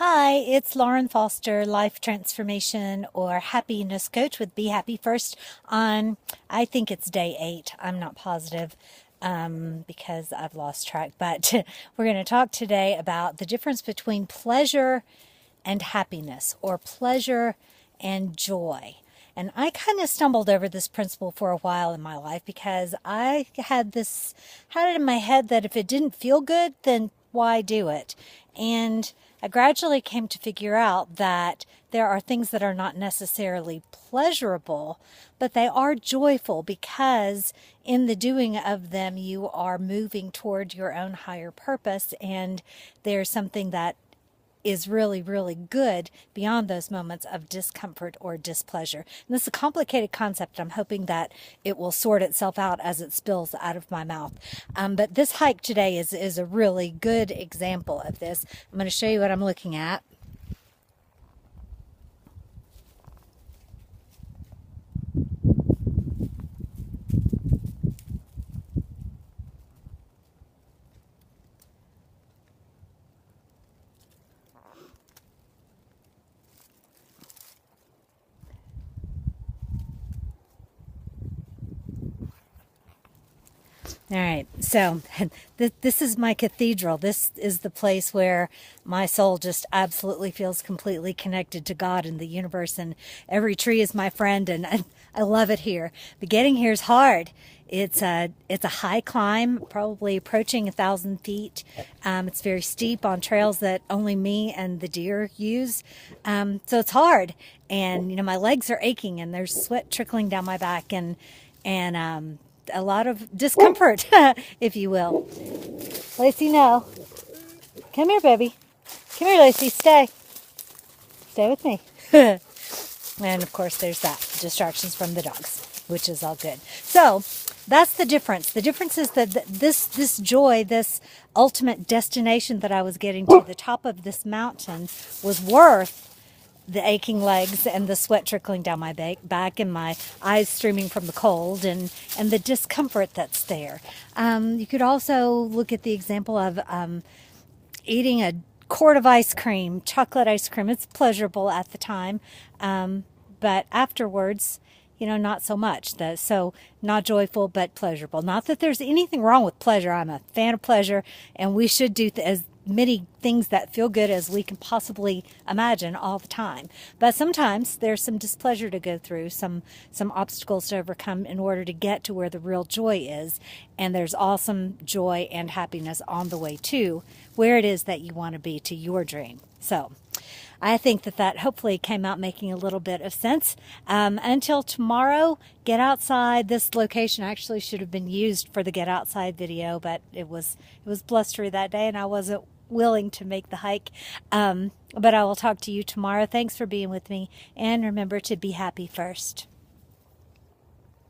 Hi, it's Lauren Foster, life transformation or happiness coach with Be Happy First on, I think it's day 8. I'm not positive because I've lost track, but we're going to talk today about the difference between pleasure and happiness, or pleasure and joy. And I kind of stumbled over this principle for a while in my life because I had it in my head that if it didn't feel good, then why do it? And I gradually came to figure out that there are things that are not necessarily pleasurable, but they are joyful because in the doing of them, you are moving toward your own higher purpose, and there's something that is really, really good beyond those moments of discomfort or displeasure. And this is a complicated concept. I'm hoping that it will sort itself out as it spills out of my mouth. But this hike today is a really good example of this. I'm going to show you what I'm looking at. All right, so this is my cathedral. This is the place where my soul just absolutely feels completely connected to God and the universe, and every tree is my friend, and I love it here. But getting here is hard. It's a high climb, probably approaching 1,000 feet. It's very steep on trails that only me and the deer use. So it's hard, and my legs are aching, and there's sweat trickling down my back, and a lot of discomfort, if you will. Lacey, no. Come here, baby. Come here, Lacey. Stay. Stay with me. And, of course, there's that. Distractions from the dogs, which is all good. So that's the difference. The difference is that this joy, this ultimate destination that I was getting to, the top of this mountain, was worth the aching legs and the sweat trickling down my back and my eyes streaming from the cold and the discomfort that's there. You could also look at the example of eating a quart of ice cream, chocolate ice cream. It's pleasurable at the time, but afterwards, not so much. So not joyful, but pleasurable. Not that there's anything wrong with pleasure. I'm a fan of pleasure, and we should do as many things that feel good as we can possibly imagine all the time. But sometimes there's some displeasure to go through, some obstacles to overcome in order to get to where the real joy is. And there's awesome joy and happiness on the way to where it is that you want to be, to your dream. So I think that hopefully came out making a little bit of sense. Until tomorrow, get outside. This location actually should have been used for the get outside video, but it was blustery that day and I wasn't willing to make the hike. But I will talk to you tomorrow. Thanks for being with me, and remember to be happy first.